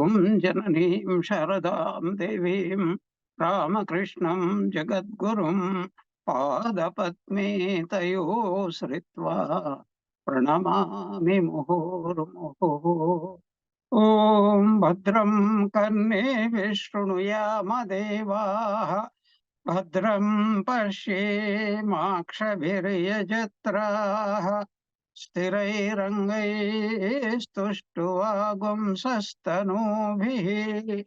Om Jananim Sharadam Devim Ramakrishnan Jagadgurum Padapatme Tayo Sritva Pranamami Muhurmuhu. Om Bhadram Karne Vishnuyama Devaha Bhadram Pashe Makshabhiryajatraha Sthirairangai Stushtuagumsastanubhihi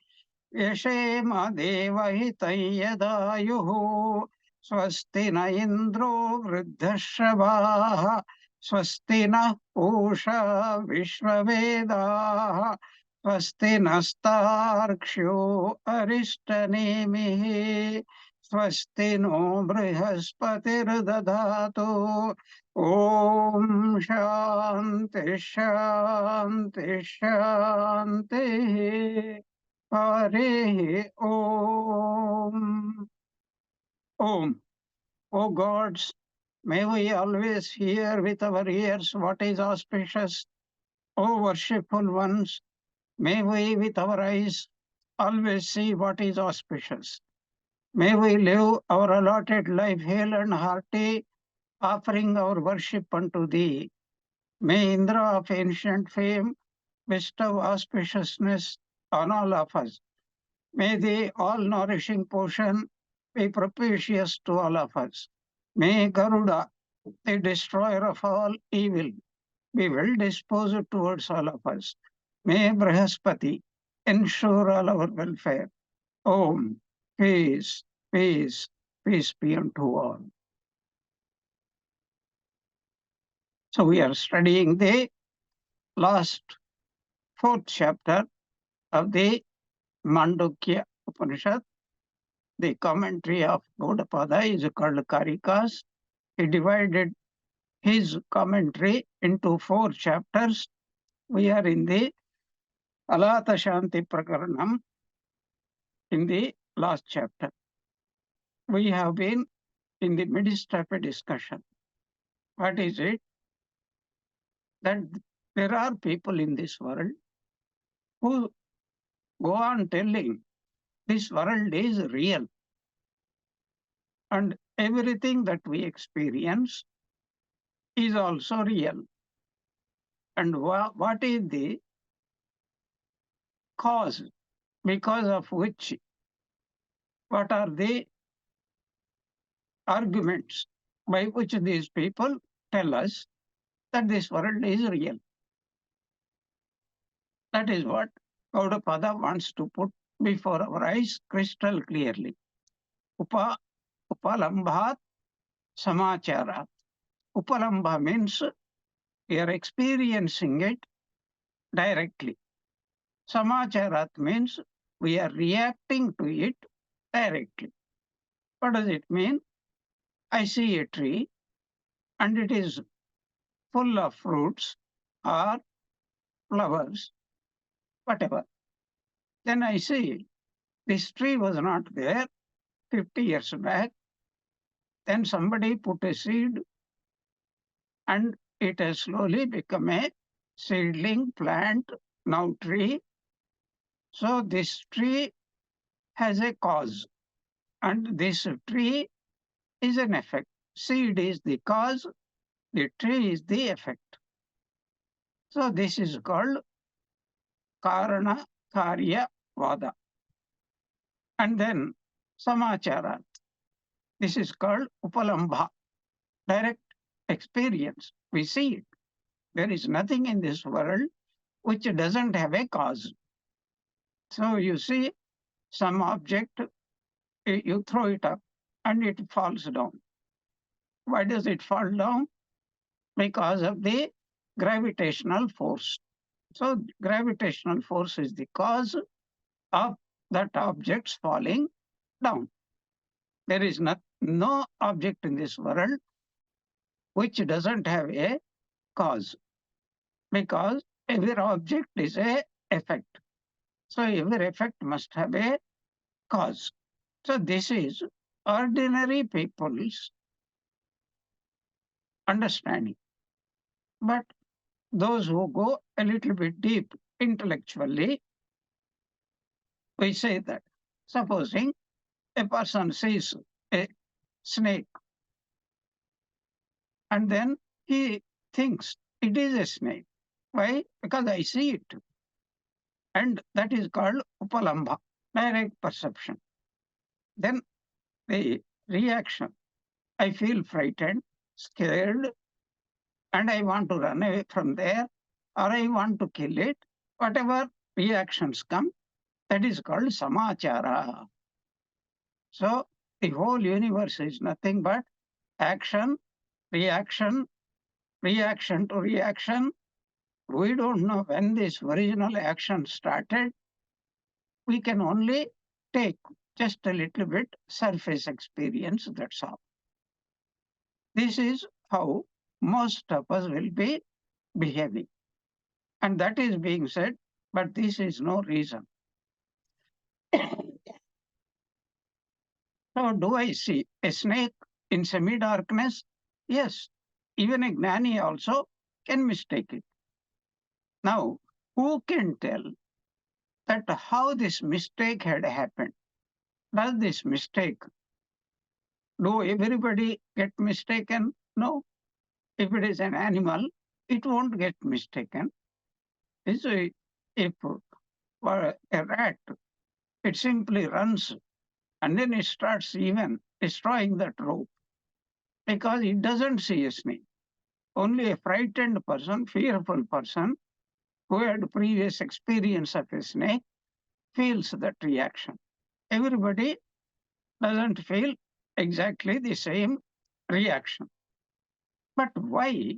Yashema Devahitai Yadayuhu Swasti na Indro Vruddhashavaha Swasti na Pusha Vishvavedaha Swasti nastarkshu Arishtanemihi Swasti no Brihaspatirdadatu. Om Shanti Shanti Shanti. Hare Om. Om. O gods, may we always hear with our ears what is auspicious. O worshipful ones, may we with our eyes always see what is auspicious. May we live our allotted life hale and hearty, offering our worship unto thee. May Indra of ancient fame bestow auspiciousness on all of us. May the all-nourishing portion be propitious to all of us. May Garuda, the destroyer of all evil, be well disposed towards all of us. May Brihaspati ensure all our welfare. Om, peace, peace, peace be unto all. So we are studying the last fourth chapter of the Mandukya Upanishad. The commentary of Gaudapada is called Karikas. He divided his commentary into 4 chapters. We are in the Alata Shanti Prakaranam in the last chapter. We have been in the midst of a discussion. What is it? That there are people in this world who go on telling this world is real and everything that we experience is also real. And what is the cause because of which, what are the arguments by which these people tell us that this world is real? That is what Gaudapada wants to put before our eyes crystal clearly. Upalambhat samacharat. Upalambha means we are experiencing it directly. Samacharat means we are reacting to it directly. What does it mean? I see a tree and it is full of fruits or flowers, whatever. Then I see this tree was not there 50 years back. Then somebody put a seed and it has slowly become a seedling plant, now tree. So this tree has a cause and this tree is an effect. Seed is the cause, the tree is the effect. So this is called Karana Karya Vada. And then Samacharat. This is called Upalambha, direct experience. We see it. There is nothing in this world which doesn't have a cause. So you see some object, you throw it up and it falls down. Why does it fall down? Because of the gravitational force. So gravitational force is the cause of that object's falling down. There is no object in this world which doesn't have a cause, because every object is a effect. So every effect must have a cause. So this is ordinary people's understanding. But those who go a little bit deep intellectually, We say that. Supposing a person sees a snake and then he thinks it is a snake. Why? Because I see it. And that is called upalambha, direct perception. Then the reaction. I feel frightened, scared, and I want to run away from there, or I want to kill it. Whatever reactions come, that is called samachara. So the whole universe is nothing but action, reaction, reaction to reaction. We don't know when this original action started. We can only take just a little bit surface experience, that's all. This is how most of us will be behaving. And that is being said, but this is no reason. So, do I see a snake in semi darkness? Yes, even a gnani also can mistake it. Now, who can tell that how this mistake had happened? Does this mistake, do everybody get mistaken? No. If it is an animal, it won't get mistaken. If for a rat, it simply runs and then it starts even destroying that rope because it doesn't see a snake. Only a frightened person, fearful person who had previous experience of a snake feels that reaction. Everybody doesn't feel exactly the same reaction. But why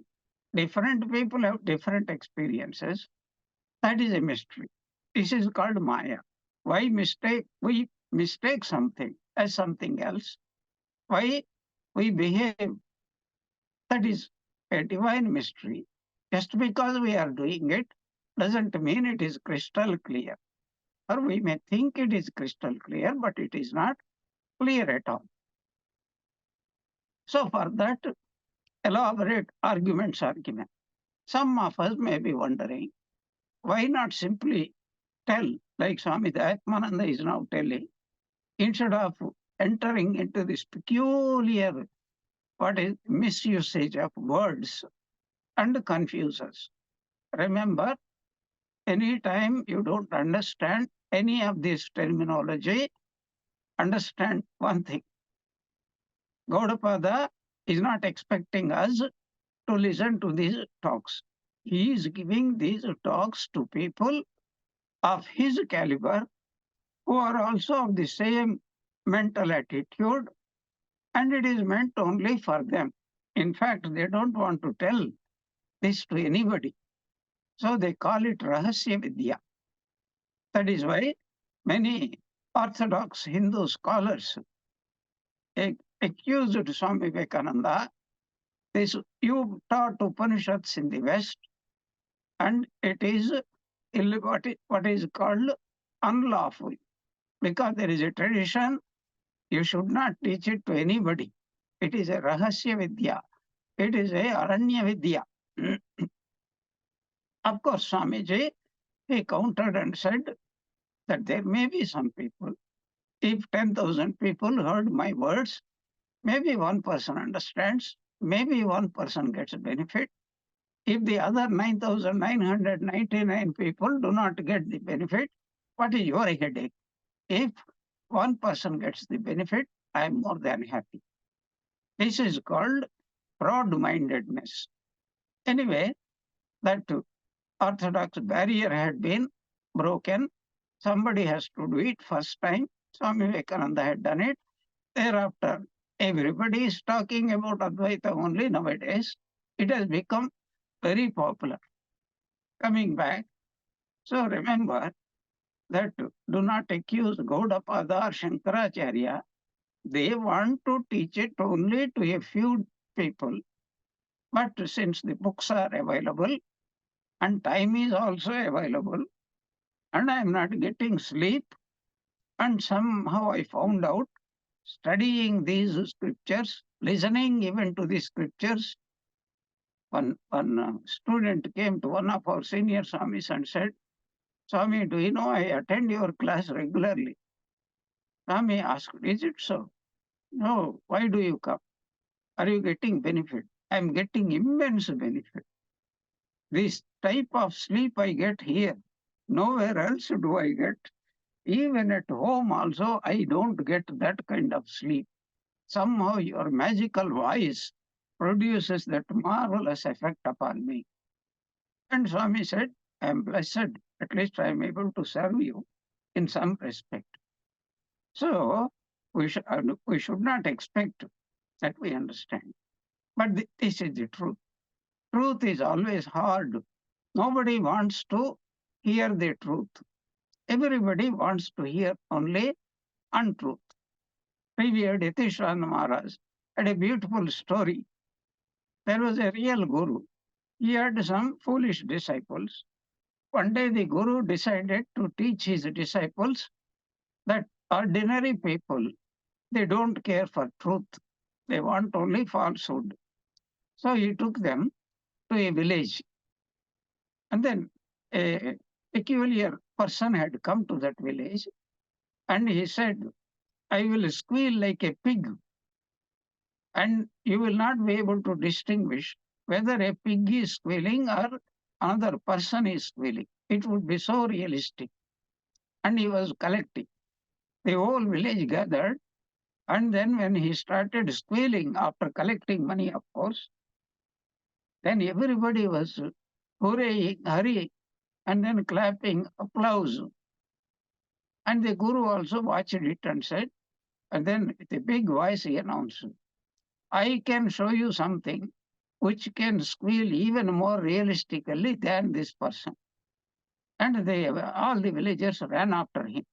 different people have different experiences? That is a mystery. This is called Maya. Why we mistake something as something else? Why we behave? That is a divine mystery. Just because we are doing it doesn't mean it is crystal clear. Or we may think it is crystal clear, but it is not clear at all. So for that, elaborate arguments are given. Some of us may be wondering, why not simply tell, like Swami Dayatmananda is now telling, instead of entering into this peculiar, what is misusage of words and confuse us. Remember, anytime you don't understand any of this terminology, understand one thing. Gaudapada is not expecting us to listen to these talks. He is giving these talks to people of his caliber who are also of the same mental attitude, and it is meant only for them. In fact, they don't want to tell this to anybody. So they call it Rahasya Vidya. That is why many Orthodox Hindu scholars accused Swami Vivekananda, this you taught Upanishads in the West, and it is what is called unlawful. Because there is a tradition, you should not teach it to anybody. It is a Rahasya Vidya. It is a Aranya Vidya. Of course, Swamiji, he countered and said that there may be some people. If 10,000 people heard my words, maybe one person understands, maybe one person gets a benefit. If the other 9,999 people do not get the benefit, what is your headache? If one person gets the benefit, I am more than happy. This is called broad-mindedness. Anyway, that orthodox barrier had been broken. Somebody has to do it first time. Swami Vivekananda had done it. Thereafter, everybody is talking about Advaita only nowadays. It has become very popular. Coming back, so remember that do not accuse Gaudapada or Shankaracharya. They want to teach it only to a few people. But since the books are available and time is also available, and I am not getting sleep, and somehow I found out studying these scriptures, listening even to the scriptures, one student came to one of our senior swamis and said, Swami, do you know I attend your class regularly? Swami asked, is it so? No, why do you come? Are you getting benefit? I'm getting immense benefit. This type of sleep I get here, nowhere else do I get. Even at home also, I don't get that kind of sleep. Somehow your magical voice produces that marvelous effect upon me. And Swami said, I am blessed. At least I am able to serve you in some respect. So we should not expect that we understand. But this is the truth. Truth is always hard. Nobody wants to hear the truth. Everybody wants to hear only untruth. Revered Yatishwara Maharaj had a beautiful story. There was a real guru. He had some foolish disciples. One day the guru decided to teach his disciples that ordinary people, they don't care for truth. They want only falsehood. So he took them to a village. And then a peculiar person had come to that village and he said, I will squeal like a pig, and you will not be able to distinguish whether a pig is squealing or another person is squealing. It would be so realistic. And he was collecting. The whole village gathered, and then when he started squealing after collecting money, of course, then everybody was hurrying, hurrying, and then clapping applause. And the guru also watched it and said, and then with a big voice he announced, I can show you something which can squeal even more realistically than this person. And all the villagers ran after him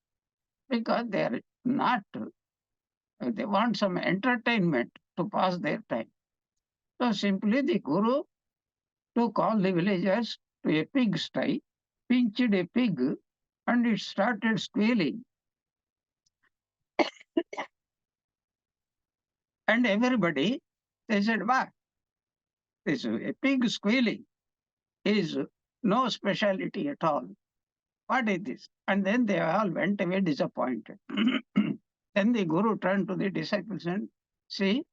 because they are not, they want some entertainment to pass their time. So simply the guru took all the villagers to a pigsty, pinched a pig, and it started squealing. And everybody, they said, wow, this a pig squealing is no speciality at all. What is this? And then they all went away disappointed. Then the guru turned to the disciples and see,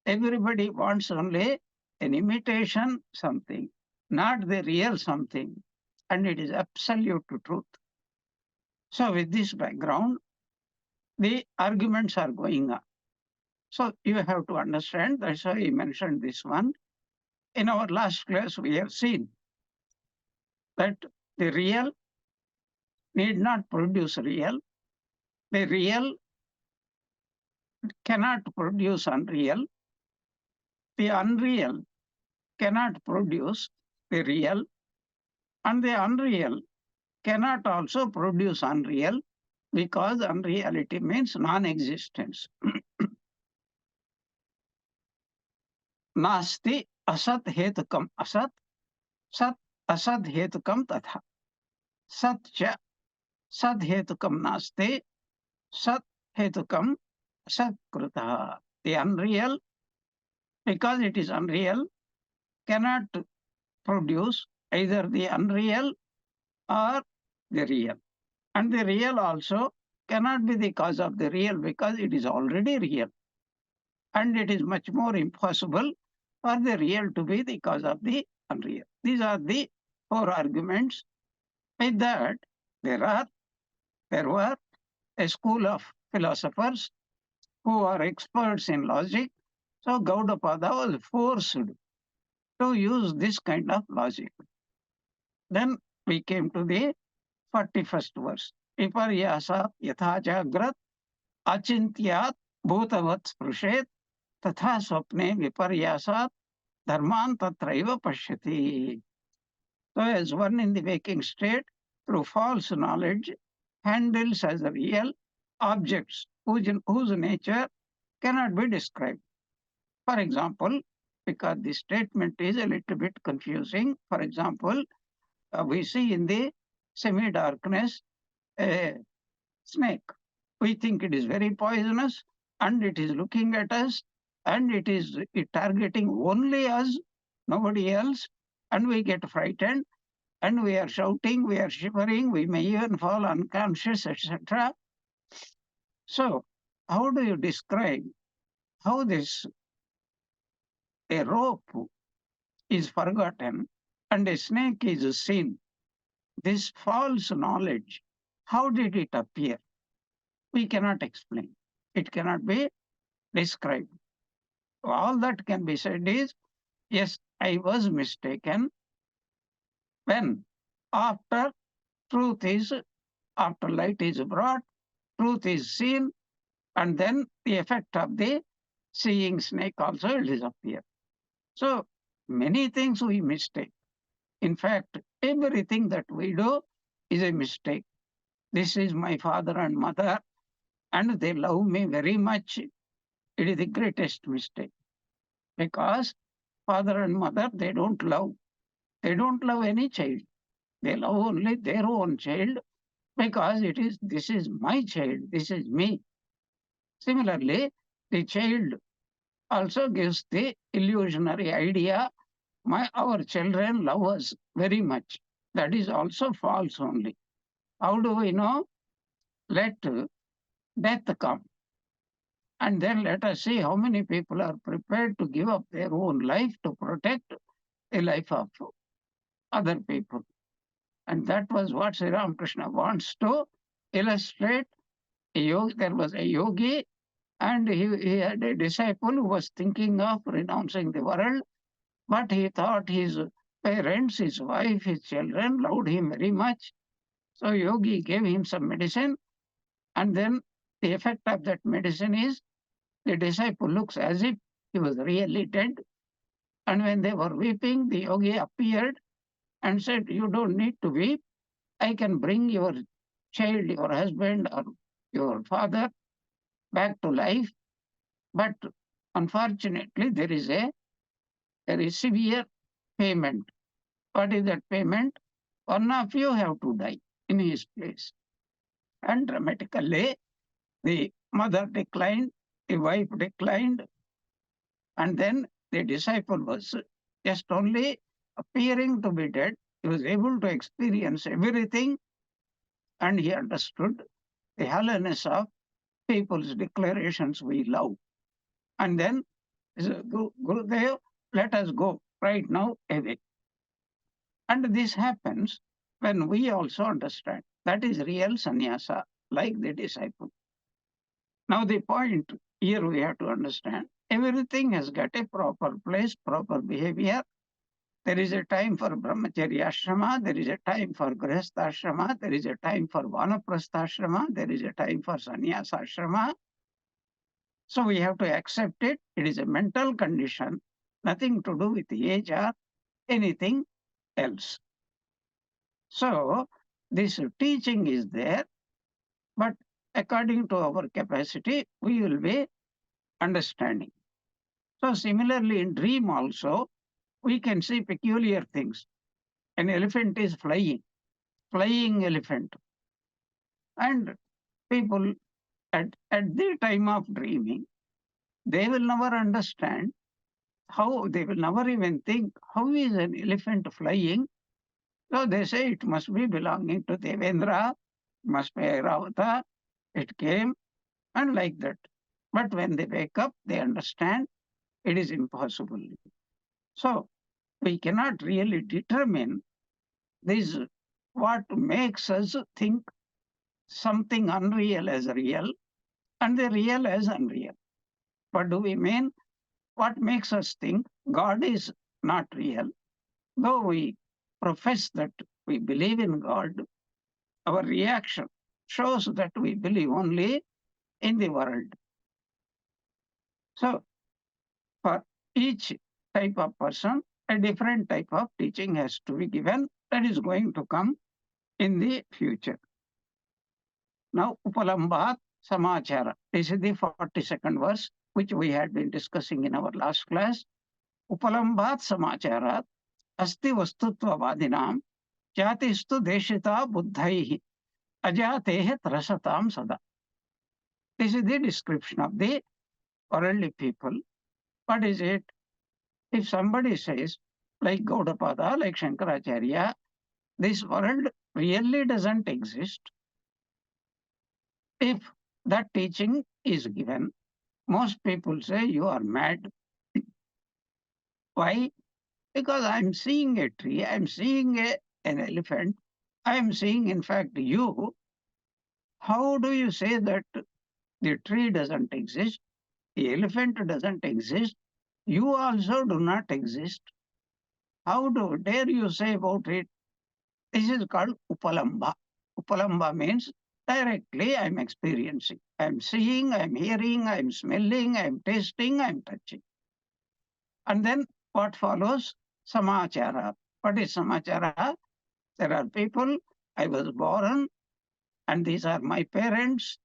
everybody wants only an imitation something, not the real something. And it is absolute truth. So with this background, the arguments are going on. So you have to understand, that's why I mentioned this one. In our last class, we have seen that the real need not produce real. The real cannot produce unreal. The unreal cannot produce the real. And the unreal cannot also produce unreal because unreality means non-existence. Nasti asat hetukam asat, sat asad hetukam tatha. Sat cha sad hetukam nasti, sat hetukam asat krutaha. The unreal, because it is unreal, cannot produce either the unreal or the real. And the real also cannot be the cause of the real because it is already real. And it is much more impossible for the real to be the cause of the unreal. These are the four arguments. With that, there were a school of philosophers who are experts in logic. So Gaudapada was forced to use this kind of logic. Then we came to the 41st verse. Viparyasat yatha jagrat acintyat bhutavat sprushet tatha swapne viparyasat dharman tatraiva pashyati. So as one in the waking state, through false knowledge, handles as real objects whose nature cannot be described. For example, because the statement is a little bit confusing, for example, we see in the semi-darkness a snake. We think it is very poisonous and it is looking at us and it is targeting only us, nobody else, and we get frightened. and we are shouting, we are shivering, we may even fall unconscious, etc. So, how do you describe how this a rope is forgotten and a snake is seen? This false knowledge, how did it appear? We cannot explain. It cannot be described. All that can be said is, yes, I was mistaken when after truth is, after light is brought, truth is seen, and then the effect of the seeing snake also will disappear. So many things we mistake. In fact, everything that we do is a mistake. This is my father and mother, and they love me very much. It is the greatest mistake because father and mother, they don't love. They don't love any child. They love only their own child because this is my child, this is me. Similarly, the child also gives the illusionary idea, our children love us very much. That is also false only. How do we know? Let death come. And then let us see how many people are prepared to give up their own life to protect the life of other people. And that was what Sri Ramakrishna wants to illustrate. There was a yogi, and he had a disciple who was thinking of renouncing the world, but he thought his parents, his wife, his children loved him very much. So yogi gave him some medicine, and then the effect of that medicine is the disciple looks as if he was really dead. And when they were weeping, the yogi appeared and said, "You don't need to weep. I can bring your child, your husband, or your father back to life. But unfortunately, there is severe payment. What is that payment? One of you have to die in his place." And dramatically, the mother declined, the wife declined, and then the disciple was just only appearing to be dead. He was able to experience everything, and he understood the hollowness of people's declarations we love. And then, Gurudev, let us go right now away. And this happens when we also understand that is real sannyasa, like the disciple. Now, the point here we have to understand everything has got a proper place, proper behavior. There is a time for brahmacharya ashrama, there is a time for grihastha ashrama, there is a time for vanaprastha ashrama, there is a time for sannyasa ashrama. So we have to accept it. It is a mental condition, nothing to do with age or anything else. So this teaching is there, but according to our capacity, we will be understanding. So similarly in dream also, we can see peculiar things. An elephant is flying elephant. And people at the time of dreaming, they will never understand how, they will never even think, how is an elephant flying? So they say it must be belonging to Devendra, must be Airavata, it came, and like that. But when they wake up, they understand it is impossible. So we cannot really determine this, what makes us think something unreal as real and the real as unreal. What do we mean? What makes us think God is not real? Though we profess that we believe in God, our reaction shows that we believe only in the world. So, for each type of person, a different type of teaching has to be given that is going to come in the future. Now, Upalambat Samachara. This is the 42nd verse, which we had been discussing in our last class. Upalambat Samachara Asti Vastutvavadinam Jatistu Deshita Buddhaihi Ajatehe Trasatam Sada. This is the description of the worldly people. What is it? If somebody says, like Gaudapada, like Shankaracharya, this world really doesn't exist, if that teaching is given, most people say you are mad. Why? Because I'm seeing a tree, I'm seeing an elephant, I'm seeing, in fact, you. How do you say that the tree doesn't exist, the elephant doesn't exist, you also do not exist? How dare you say about it? This is called upalamba. Upalamba means directly I'm experiencing. I'm seeing, I'm hearing, I'm smelling, I'm tasting, I'm touching. And then what follows? Samachara. What is samachara? There are people, I was born, and these are my parents.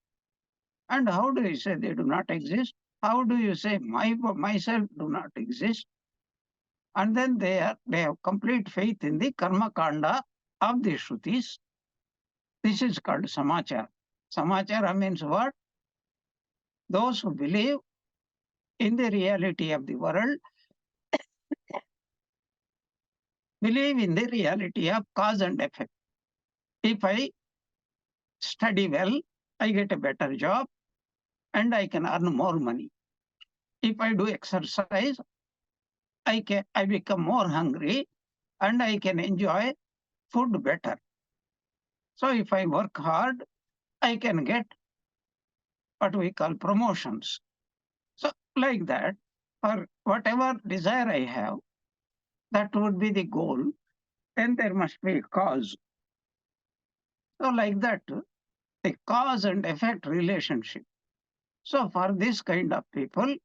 And how do you say they do not exist? How do you say myself do not exist? And then they have complete faith in the karma kanda of the Shrutis. This is called samachara. Samachara means what? Those who believe in the reality of the world, believe in the reality of cause and effect. If I study well, I get a better job and I can earn more money. If I do exercise, I become more hungry and I can enjoy food better. So if I work hard, I can get what we call promotions. So like that, for whatever desire I have, that would be the goal. Then there must be a cause. So like that, the cause and effect relationship. So for this kind of people,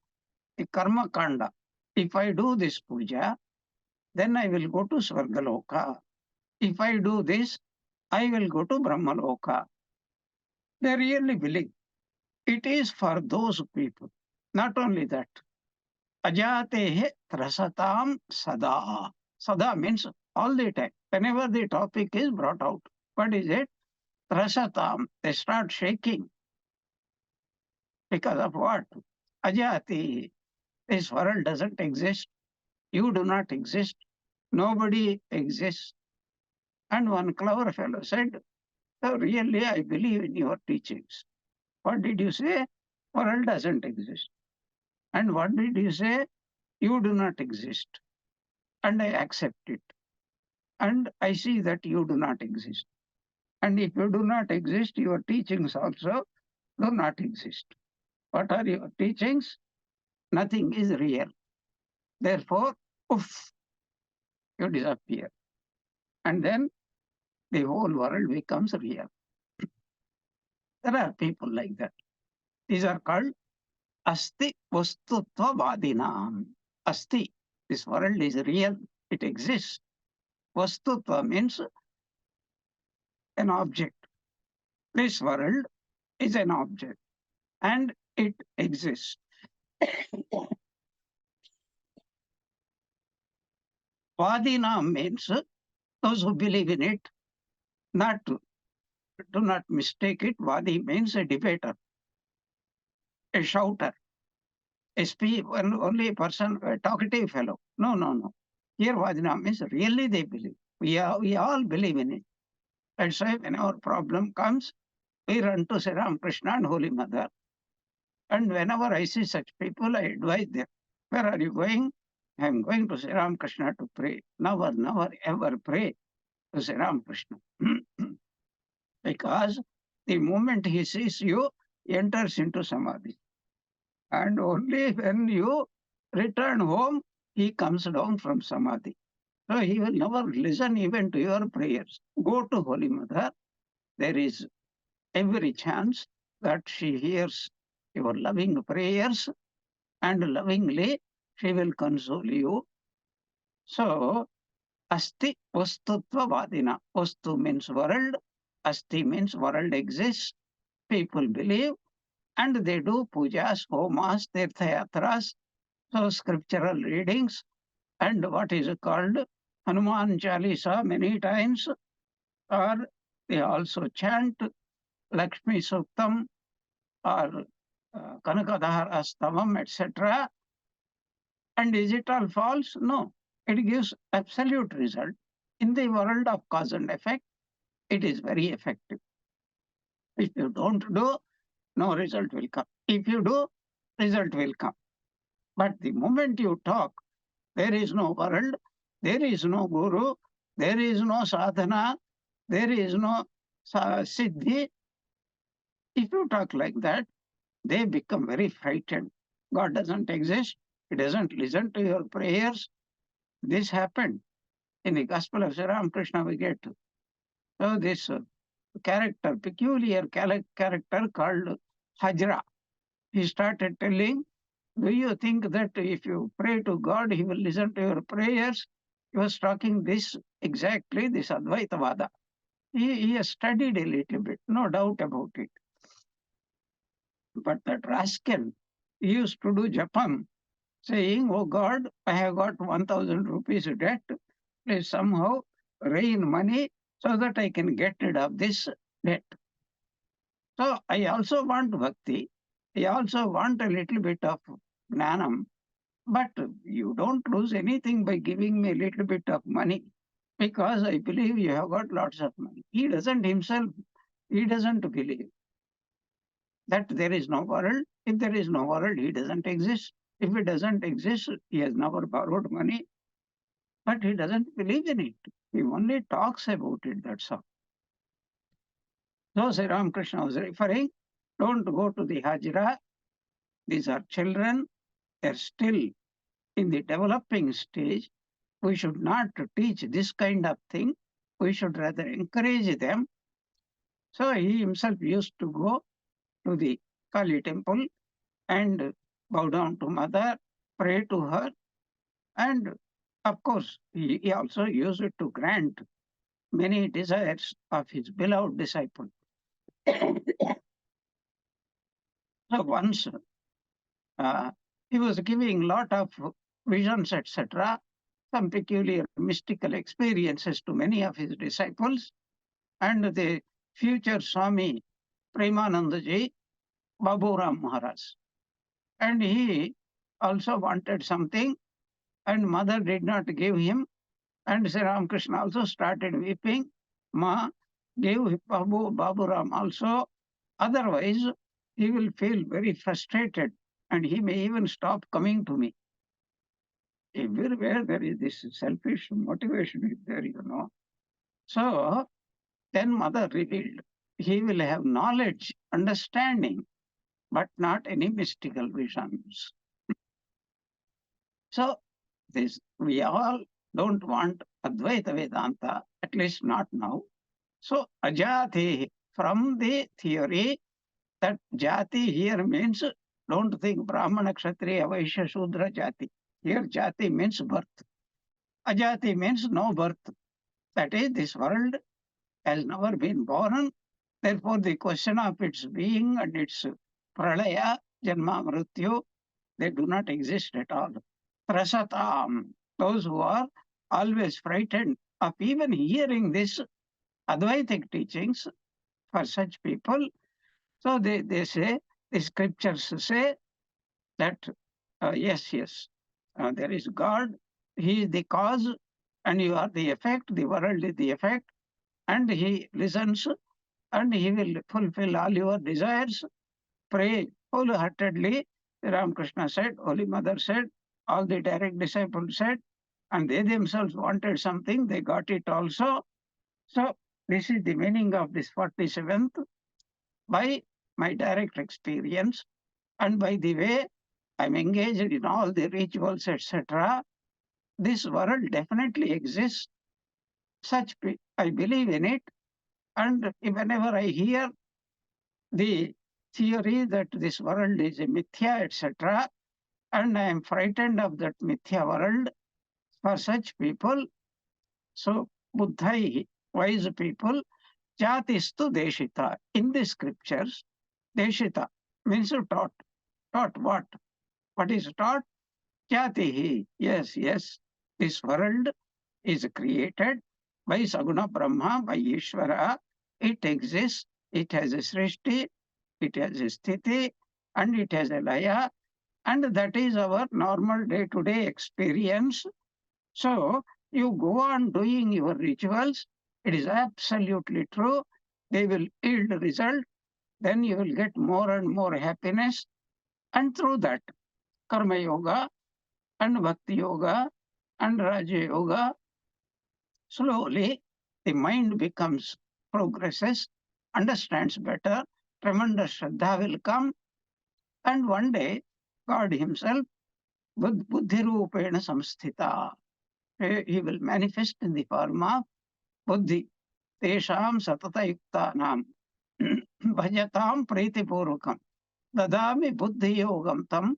the karma kanda, if I do this puja, then I will go to Svargaloka. If I do this, I will go to Brahmaloka. They really believe. It is for those people. Not only that, ajatehe trasatam sada. Sada means all the time. Whenever the topic is brought out, what is it? Trasatam. They start shaking. Because of what? Ajati. This world doesn't exist. You do not exist. Nobody exists. And one clever fellow said, "Oh, really, I believe in your teachings." What did you say? World doesn't exist. And what did you say? You do not exist. And I accept it. And I see that you do not exist. And if you do not exist, your teachings also do not exist. What are your teachings? Nothing is real. Therefore, oof, you disappear. And then the whole world becomes real. There are people like that. These are called Asti Vastutva Vadinam. Asti, this world is real, it exists. Vastutva means an object. This world is an object and it exists. Vadinam means those who believe in it, do not mistake it. Vadi means a debater, a shouter, only a person, a talkative fellow. No, no, no. Here Vadinam means really they believe. We all believe in it. That's why when our problem comes, we run to Sri Krishna and Holy Mother. And whenever I see such people, I advise them, where are you going? I'm going to Sri Krishna to pray. Never, never, ever pray to Sri Krishna. Because the moment he sees you, he enters into samadhi. And only when you return home, he comes down from samadhi. So he will never listen even to your prayers. Go to Holy Mother. There is every chance that she hears your loving prayers and lovingly she will console you. So, Asti Vastutva Vadina. Vastu means world. Asti means world exists. People believe and they do pujas, homas, tirthayatras, so scriptural readings, and what is called Hanuman Chalisa many times, or they also chant Lakshmi Suktam or Kanakadhara Stavam, etc. And is it all false? No. It gives absolute result. In the world of cause and effect, it is very effective. If you don't do, no result will come. If you do, result will come. But the moment you talk, there is no world, there is no guru, there is no sadhana, there is no siddhi. If you talk like that, they become very frightened. God doesn't exist. He doesn't listen to your prayers. This happened in the Gospel of Sri Ramakrishna. We get so this character, peculiar character called Hajra. He started telling, do you think that if you pray to God, he will listen to your prayers? He was talking this exactly, this Advaitavada. He has studied a little bit, no doubt about it. But that rascal used to do japam, saying, oh God, I have got 1,000 rupees debt. Please somehow rain money so that I can get rid of this debt. So I also want bhakti. I also want a little bit of gnanam. But you don't lose anything by giving me a little bit of money because I believe you have got lots of money. He doesn't himself, he doesn't believe that there is no world. If there is no world, he doesn't exist. If he doesn't exist, he has never borrowed money, but he doesn't believe in it. He only talks about it, that's all. So Sri Ramakrishna was referring, don't go to the Hajra. These are children. They're still in the developing stage. We should not teach this kind of thing. We should rather encourage them. So he himself used to go to the Kali temple and bow down to mother, pray to her, and of course, he also used it to grant many desires of his beloved disciple. So once he was giving lot of visions, etc., some peculiar mystical experiences to many of his disciples, and the future Swami Premanandaji Baburam Maharaj. And he also wanted something, and mother did not give him. And Sri Ramakrishna also started weeping. Ma, give Baburam also. Otherwise, he will feel very frustrated and he may even stop coming to me. Everywhere there is this selfish motivation is there, you know. So then mother revealed, he will have knowledge, understanding, but not any mystical visions. So this we all don't want Advaita Vedanta, at least not now. So ajati, from the theory that jati here means, don't think Brahmana, Kshatriya, Vaishya, Shudra, jati. Here jati means birth. Ajati means no birth. That is, this world has never been born. Therefore, the question of its being and its pralaya, janma, mrityu, they do not exist at all. Prasatam, those who are always frightened of even hearing this Advaitic teachings, for such people, so they say, the scriptures say that, yes, there is God, he is the cause, and you are the effect, the world is the effect, and he listens, and he will fulfill all your desires. Pray wholeheartedly. Ramakrishna said, Holy Mother said, all the direct disciples said, and they themselves wanted something, they got it also. So this is the meaning of this 47th. By my direct experience, and by the way I'm engaged in all the rituals, etc., this world definitely exists. I believe in it, and whenever I hear the theory that this world is a mithya, etc., and I am frightened of that mithya world, for such people, so buddhai, wise people, jatistu deshita. In the scriptures, deshita means taught. Taught what? What is taught? Jatihi. Yes. This world is created by Saguna Brahma, by Ishvara. It exists. It has a srishti, it has a sthiti, and it has a laya. And that is our normal day-to-day experience. So You go on doing your rituals. It is absolutely true. They will yield result. Then you will get more and more happiness. And through that, Karma Yoga and Bhakti Yoga and Raja Yoga, slowly the mind progresses, understands better, tremendous Shraddha will come, and one day God Himself, Buddhi Rupena Samsthita, He will manifest in the form of Buddhi. Tesham Satata Yuktanam Bhajatam Pritipurvakam Dadami Buddhi Yogam Tam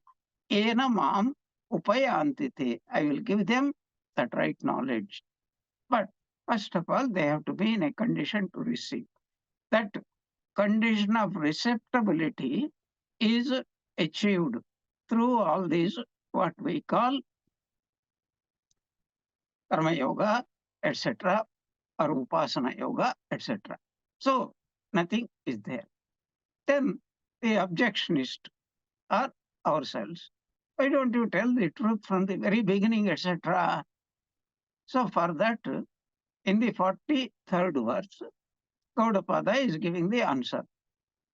Ena Mam Upayantite. I will give them that right knowledge. But first of all, they have to be in a condition to receive. That condition of receptibility is achieved through all these, what we call Karma Yoga, etc., or Upasana Yoga, etc. So nothing is there. Then the objectionist are ourselves. Why don't you tell the truth from the very beginning, etc.? So for that, in the 43rd verse, Gaudapada is giving the answer.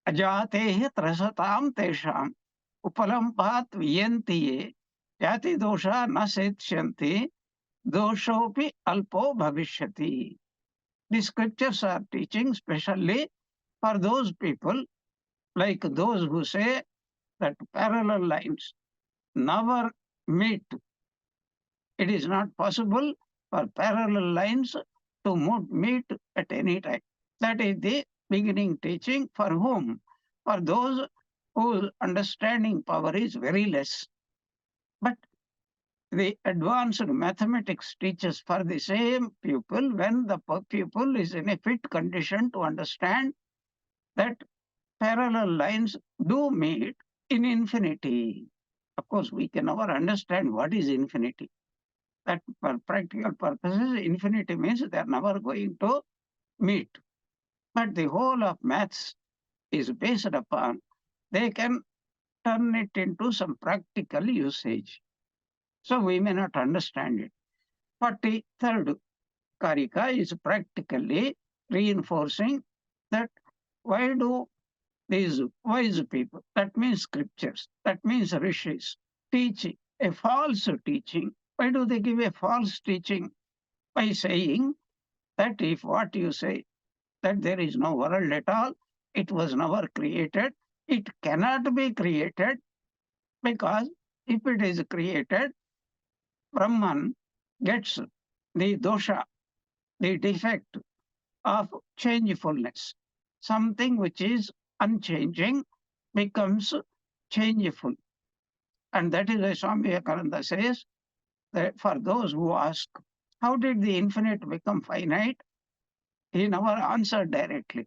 Ajatehi trasatam tesham upalampat viyanti ye jati dosha na setshyanti doshopi alpo bhavishyati. The scriptures are teaching specially for those people like those who say that parallel lines never meet. It is not possible for parallel lines to meet at any time. That is the beginning teaching for whom? For those whose understanding power is very less. But the advanced mathematics teaches for the same pupil when the pupil is in a fit condition to understand that parallel lines do meet in infinity. Of course, we can never understand what is infinity. That for practical purposes, infinity means they are never going to meet. But the whole of maths is based upon, they can turn it into some practical usage. So we may not understand it. 43rd Karika is practically reinforcing that why do these wise people, that means scriptures, that means rishis, teaching a false teaching. Why do they give a false teaching? By saying that if what you say, that there is no world at all, it was never created, it cannot be created, because if it is created, Brahman gets the dosha, the defect of changefulness. Something which is unchanging becomes changeful. And that is why Swami Dayatmanandaji says that for those who ask, how did the infinite become finite? He never answered directly.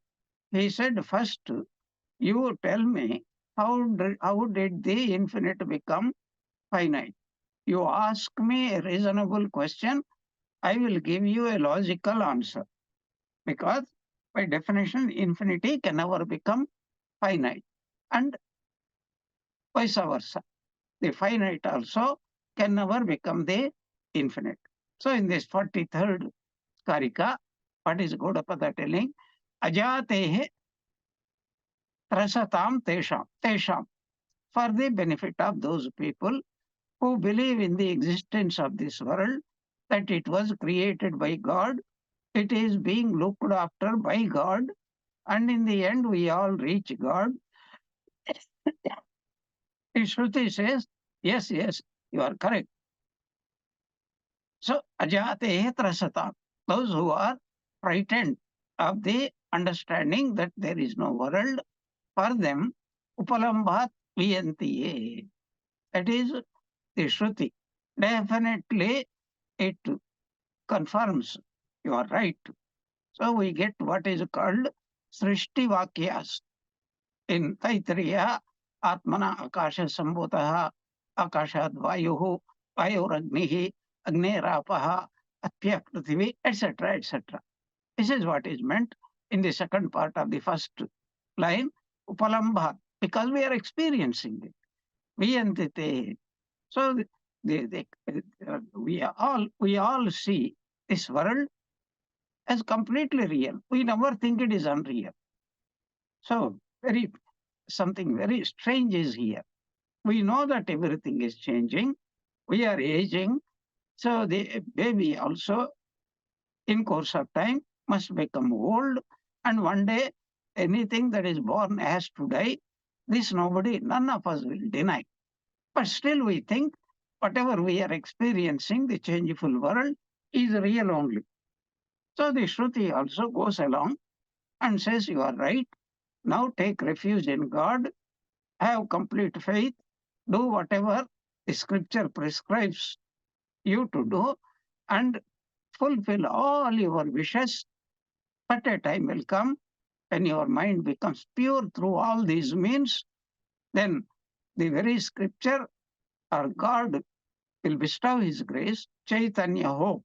He said, first, you tell me, how did the infinite become finite? You ask me a reasonable question, I will give you a logical answer. Because by definition, infinity can never become finite. And vice versa. The finite also can never become the infinite. So in this 43rd Karika, what is Gaudapada telling? Ajatehe trasatam tesham. For the benefit of those people who believe in the existence of this world, that it was created by God, it is being looked after by God, and in the end we all reach God. The Shruti says, yes, yes, you are correct. So, ajate trasata, those who are frightened of the understanding that there is no world, for them, upalambhat viyantiye. That is the Shruti. Definitely it confirms you are right. So we get what is called Srishti Vakyas. In Taittiriya, Atmana Akasha Sambhutaha, Akashad Vayuhu, Vayuragnihi, Agnerapaha, Apya Prithvi, etc., etc. This is what is meant in the second part of the first line, Upalambha, because we are experiencing it. Viyantite. So we all see this world as completely real. We never think it is unreal. So something very strange is here. We know that everything is changing. We are aging. So the baby also, in course of time, must become old. And one day, anything that is born has to die. This none of us will deny. But still we think whatever we are experiencing, the changeful world, is real only. So the Shruti also goes along and says, you are right. Now take refuge in God, have complete faith, do whatever the scripture prescribes you to do, and fulfill all your wishes. But a time will come when your mind becomes pure through all these means, then the very scripture or God will bestow his grace, Chaitanya Hok.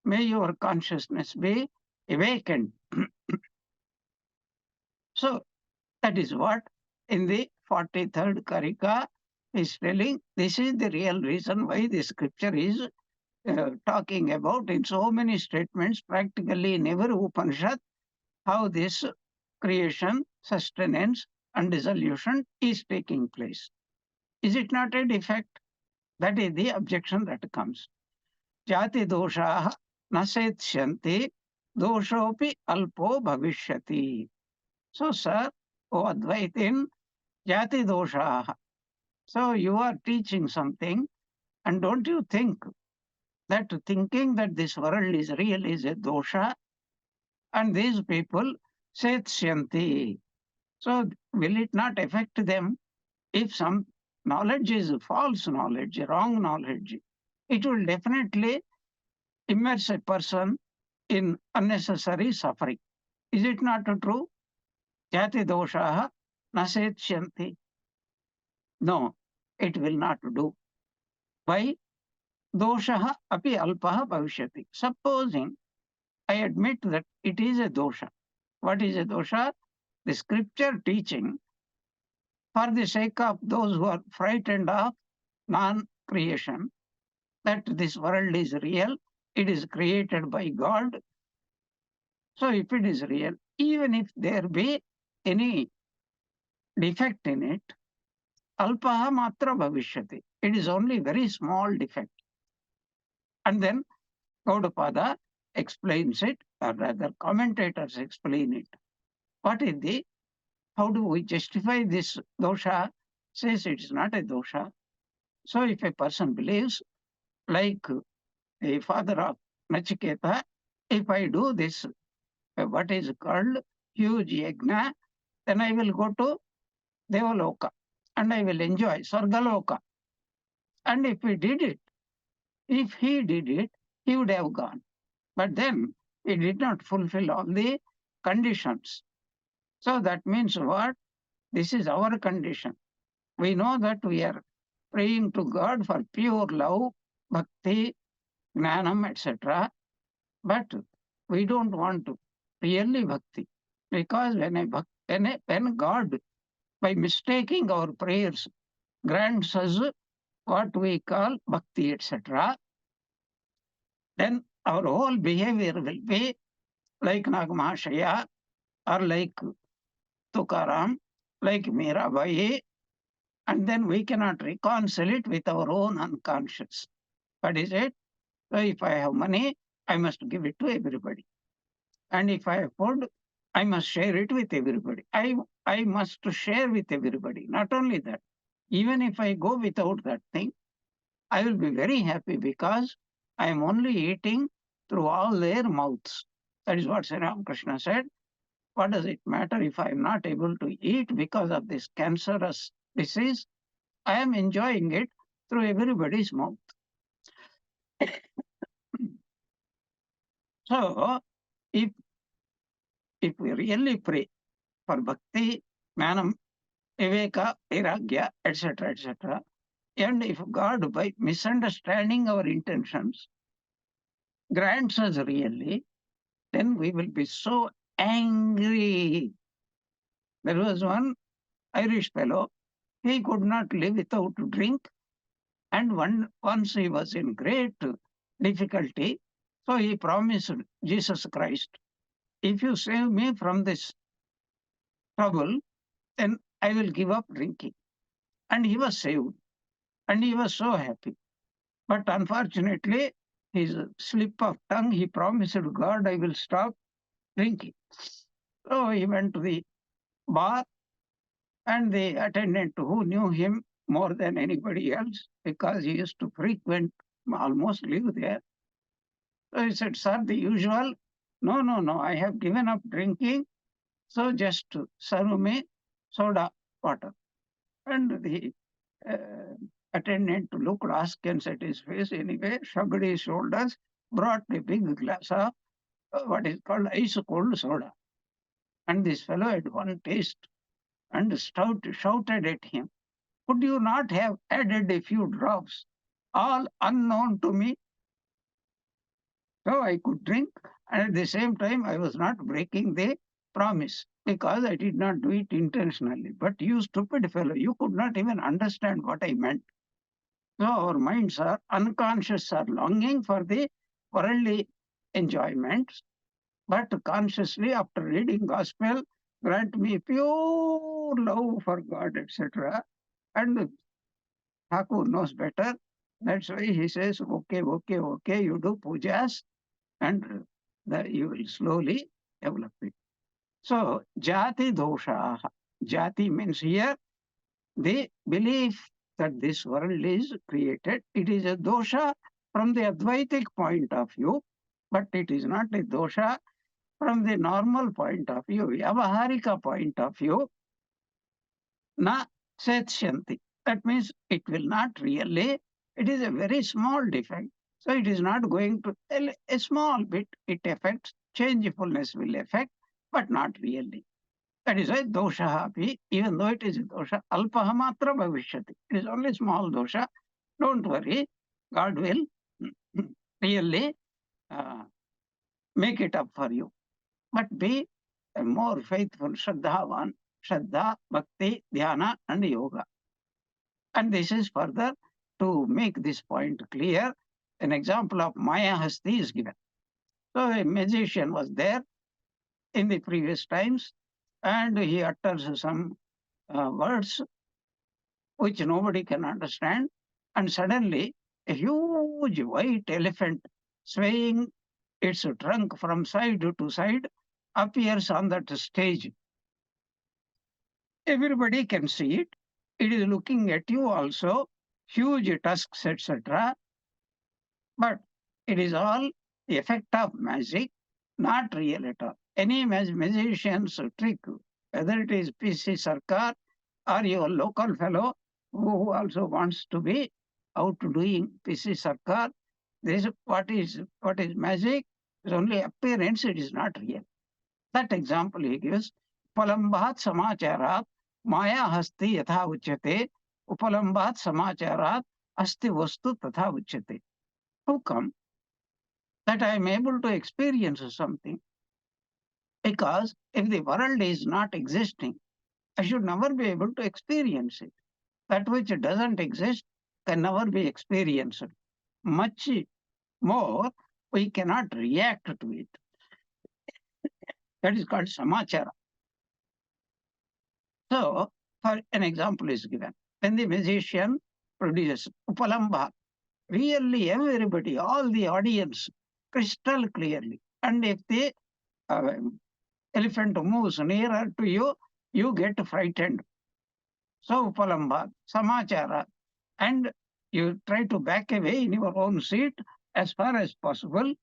May your consciousness be awakened. So that is what in the 43rd Karika is telling. This is the real reason why the scripture is talking about in so many statements, practically in every Upanishad, how this creation, sustenance, and dissolution is taking place. Is it not a defect? That is the objection that comes. Jati doshaha nasetshyanti doshopi alpo bhavishyati. So, sir, O Advaitin, jati doshaha. So you are teaching something, and don't you think that thinking that this world is real is a dosha? And these people setsyanti. So will it not affect them if some knowledge is false knowledge, wrong knowledge? It will definitely immerse a person in unnecessary suffering. Is it not true? Jati doshaha nasetshyanti. No, it will not do. Why? Doshaha api alpaha bhavishyati. Supposing I admit that it is a dosha. What is a dosha? The scripture teaching for the sake of those who are frightened of non-creation, that this world is real, it is created by God. So if it is real, even if there be any defect in it, alpaha matra bhavishyati. It is only very small defect. And then Gaudapada explains it, or rather commentators explain it. What is the, how do we justify this dosha? Says it is not a dosha. So if a person believes, like the father of Nachiketa, if I do this, what is called huge yajna, then I will go to Devaloka and I will enjoy Sargaloka. And if he did it, he would have gone. But then he did not fulfill all the conditions. So that means what? This is our condition. We know that we are praying to God for pure love, bhakti, gnanam, etc. But we don't want to really bhakti. Because when God, by mistaking our prayers, grants us what we call bhakti, etc., then our whole behavior will be like Nagamahashaya or like Tukaram, like Mirabai, and then we cannot reconcile it with our own unconscious. What is it? So if I have money, I must give it to everybody. And if I have food, I must share it with everybody. I must share with everybody. Not only that, even if I go without that thing, I will be very happy because I am only eating through all their mouths. That is what Sri Ramakrishna said. What does it matter if I am not able to eat because of this cancerous disease? I am enjoying it through everybody's mouth. So, if we really pray for bhakti, jnanam, viveka, vairagya, etc., etc., and if God, by misunderstanding our intentions, grants us really, then we will be so angry. There was one Irish fellow, he could not live without drink, and once he was in great difficulty, So he promised Jesus Christ, if you save me from this trouble, then I will give up drinking. And he was saved. And he was so happy. But unfortunately, his slip of tongue, he promised God, I will stop drinking. So he went to the bar, and the attendant who knew him more than anybody else, because he used to frequent, almost live there. So he said, sir, the usual, no, no, no, I have given up drinking, so just serve me soda water. And the uh, attendant looked askance at his face anyway, shrugged his shoulders, brought a big glass of what is called ice cold soda. And this fellow had one taste and shouted at him, could you not have added a few drops, all unknown to me? So I could drink, and at the same time, I was not breaking the promise because I did not do it intentionally. But you stupid fellow, you could not even understand what I meant. So our minds are unconscious, are longing for the worldly enjoyments, but consciously, after reading gospel, grant me pure love for God, etc. And Thakur knows better. That's why he says, okay, okay, okay, you do pujas, and you will slowly develop it. So, jati dosha. Jati means here the belief that this world is created. It is a dosha from the Advaitic point of view, but it is not a dosha from the normal point of view, Vyavaharika point of view. Na setsyanti. That means it will not really, it is a very small defect. So it is not going to, a small bit it affects, changefulness will affect, but not really. That is why dosha api, even though it is a dosha, alpaha matra bhavishyati. It is only small dosha. Don't worry, God will really make it up for you. But be a more faithful Shraddhavan, Shraddha, Bhakti, Dhyana, and Yoga. And this is further to make this point clear. An example of Maya Hasti is given. So a magician was there in the previous times, and he utters some words which nobody can understand. And suddenly, a huge white elephant swaying its trunk from side to side appears on that stage. Everybody can see it. It is looking at you also, huge tusks, etc. But it is all the effect of magic, not real at all. Any magician's trick, whether it is PC Sarkar or your local fellow who also wants to be out doing PC Sarkar, this what is magic is only appearance, it is not real. That example he gives, Upalambat Samacharat Maya Hasti Yatha Uchyate, Upalambat Samacharat Asti Vastu Tatha Uchyate. How come that I am able to experience something? Because if the world is not existing, I should never be able to experience it. That which doesn't exist can never be experienced. Much more, we cannot react to it. That is called samachara. So, for an example is given. When the musician produces Upalamba, really everybody, all the audience, crystal clearly. And if the uh, elephant moves nearer to you, you get frightened. So, Upalamba, Samachara, and you try to back away in your own seat as far as possible.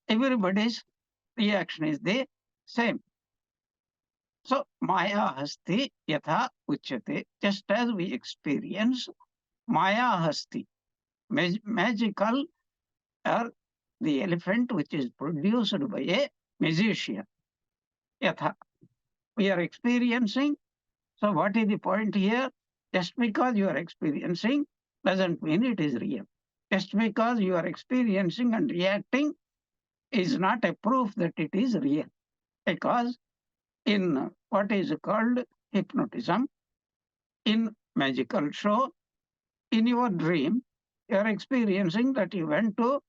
Everybody's reaction is the same. So, Maya Hasti Yatha Uchyate, just as we experience Maya Hasti, magical, or the elephant which is produced by a magician. Yatha. We are experiencing. So, what is the point here? Just because you are experiencing doesn't mean it is real. Just because you are experiencing and reacting is not a proof that it is real. Because in what is called hypnotism, in magical show, in your dream, you are experiencing that you went to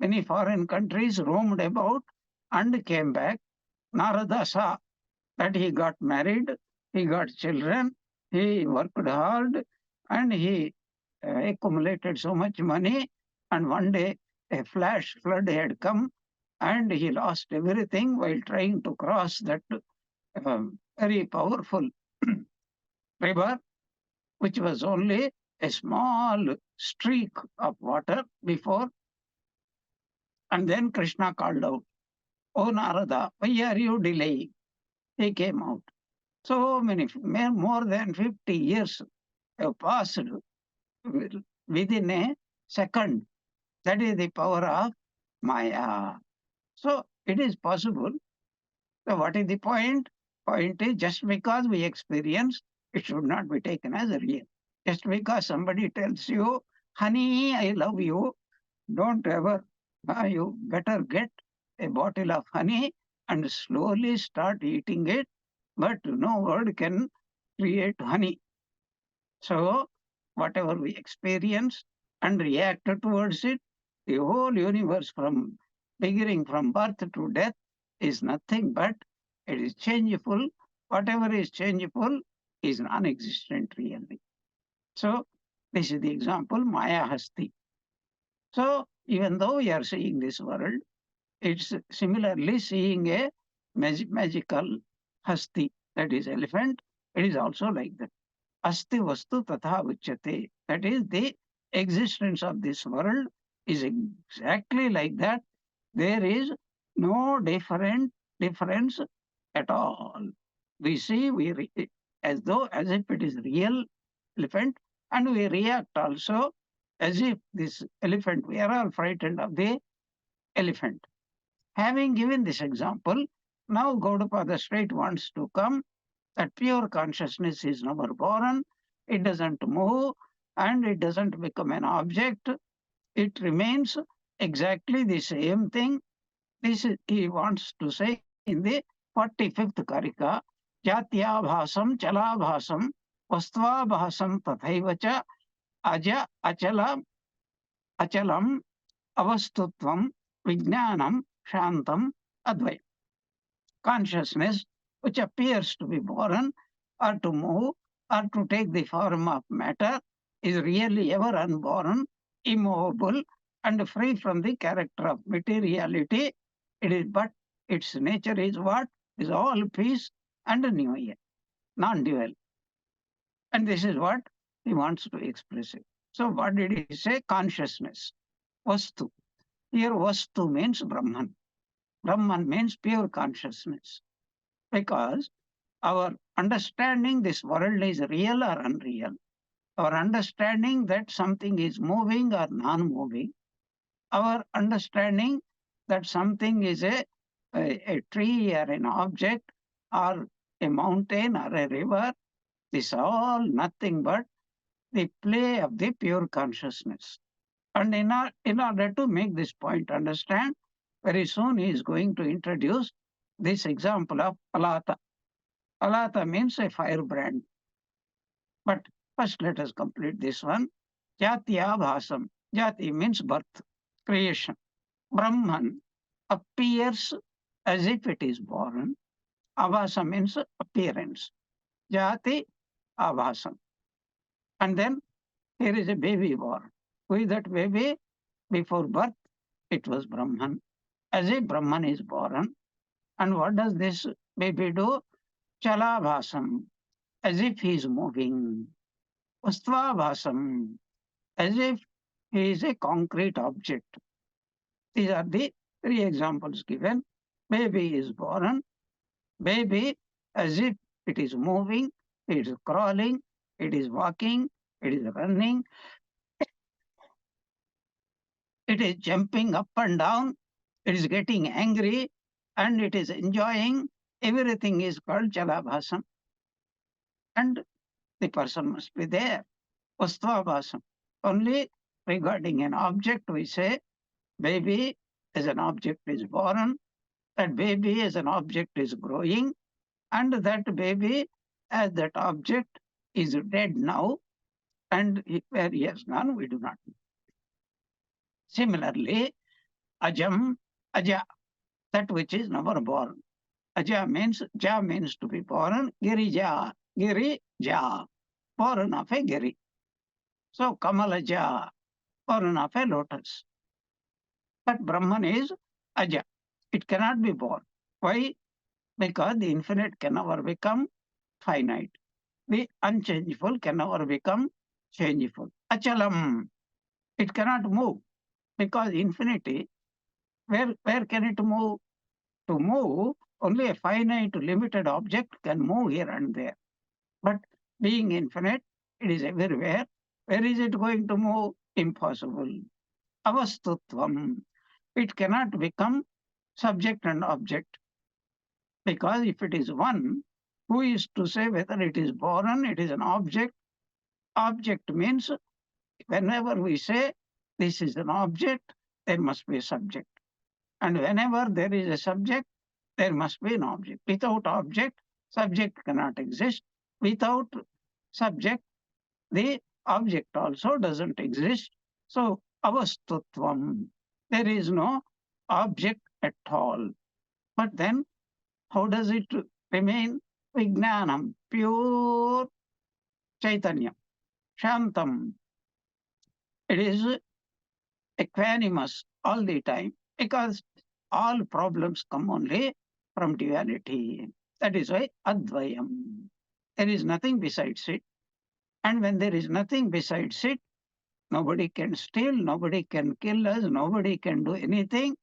many foreign countries, roamed about and came back. Narada saw that he got married, he got children, he worked hard, and he accumulated so much money. And one day a flash flood had come, and he lost everything while trying to cross that very powerful river, which was only a small streak of water before. And then Krishna called out, "Oh Narada, why are you delaying?" He came out. So many, more than 50 years have passed within a second. That is the power of Maya. So it is possible. So what is the point? Point is, just because we experience, it should not be taken as real. Just because somebody tells you, honey, I love you, don't ever, you better get a bottle of honey and slowly start eating it. But no word can create honey. So whatever we experience and react towards it, the whole universe from beginning from birth to death is nothing but it is changeable. Whatever is changeable is non-existent really. So this is the example, Maya Hasti. So even though we are seeing this world, it's similarly seeing a magical Hasti, that is elephant. It is also like that. Asti vastu tatha uchyate. That is, the existence of this world is exactly like that. There is no difference at all. We see, as though as if it is real elephant, and we react also as if this elephant, we are all frightened of the elephant. Having given this example, now Gaudapada straight wants to come that pure consciousness is never born, it doesn't move, and it doesn't become an object. It remains exactly the same thing. This is, he wants to say in the 45th Karika, Jatyabhasam Chalabhasam Vastvabhasam Tathaivacha Aja Achalam Avastutvam Vijnanam Shantam Advait. Consciousness, which appears to be born or to move or to take the form of matter, is really ever unborn, immovable, and free from the character of materiality. It is but its nature is what? Is all peace and new year, non-dual. And this is what he wants to express it. So what did he say? Consciousness. Vastu. Here Vastu means Brahman. Brahman means pure consciousness. Because our understanding this world is real or unreal, our understanding that something is moving or non-moving, our understanding that something is a tree or an object or a mountain or a river, this all nothing but the play of the pure consciousness. And in order to make this point understand, very soon he is going to introduce this example of Palata. Palata means a firebrand. But first let us complete this one. Jatiya bhasam. Jati means birth, creation. Brahman appears as if it is born. Abhasa means appearance. Jati abhasam. And then here is a baby born. Who is that baby? Before birth, it was Brahman. As if Brahman is born. And what does this baby do? Chalabhasam. As if he is moving. Vastvabhasam. As if he is a concrete object. These are the three examples given. Baby is born. Baby as if it is moving, it is crawling, it is walking, it is running, it is jumping up and down, it is getting angry, and it is enjoying. Everything is called Chalabhasam. And the person must be there. Vastvabhasam. Only regarding an object, we say, baby as an object is born, that baby as an object is growing, and that baby as that object is dead now, and where he has gone, we do not know. Similarly, Ajam, Aja, that which is never born. Aja means, Ja means to be born, Girija, Girija, born of a Giri. So Kamalaja, born of a lotus. But Brahman is Aja. It cannot be born. Why? Because the infinite can never become finite. The unchangeable can never become changeable. Achalam, it cannot move because infinity, where can it move? To move, only a finite limited object can move here and there. But being infinite, it is everywhere. Where is it going to move? Impossible. Avastutvam. It cannot become subject and object. Because if it is one, who is to say whether it is born, it is an object? Object means whenever we say this is an object, there must be a subject. And whenever there is a subject, there must be an object. Without object, subject cannot exist. Without subject, the object also doesn't exist. So, avastutvam, there is no object at all. But then, how does it remain? Vijnanam, pure Chaitanya, Shantam. It is equanimous all the time because all problems come only from duality. That is why Advayam. There is nothing besides it. And when there is nothing besides it, nobody can steal, nobody can kill us, nobody can do anything.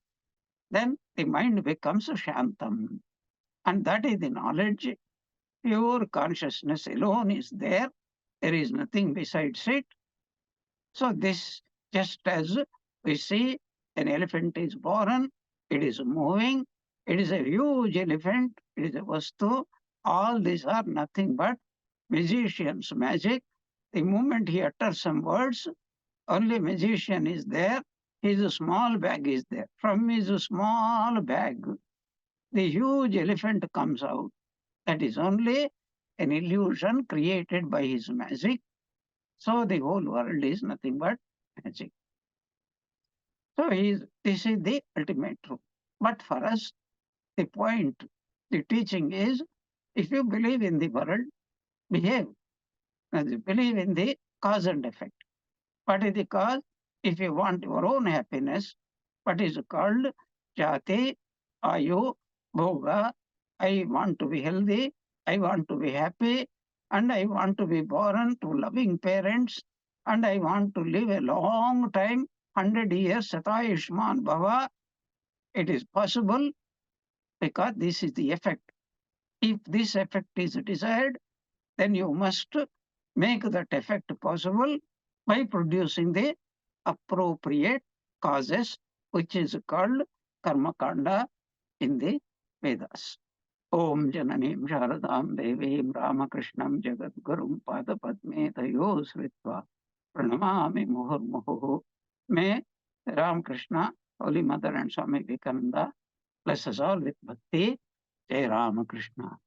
Then the mind becomes Shantam. And that is the knowledge. Pure consciousness alone is there. There is nothing besides it. So this, just as we see an elephant is born, it is moving, it is a huge elephant, it is a vastu. All these are nothing but magician's magic. The moment he utters some words, only magician is there. His small bag is there. From his small bag, the huge elephant comes out. That is only an illusion created by his magic. So the whole world is nothing but magic. So this is the ultimate truth. But for us, the point, the teaching is, if you believe in the world, behave. As you believe in the cause and effect. What is the cause? If you want your own happiness, what is called jati, ayu, bhoga. I want to be healthy, I want to be happy, and I want to be born to loving parents, and I want to live a long time, 100 years, Satayushman Bhava. It is possible because this is the effect. If this effect is desired, then you must make that effect possible by producing the appropriate causes, which is called karma kanda in the Vedas. Om Jananim Sharadam Devim Ramakrishnam Jagadgurum Padapadme Tayo Sritva Pranamami Muhurmuhu. May Ramakrishna, Holy Mother and Swami Vivekananda bless us all with bhakti. Jai Ramakrishna.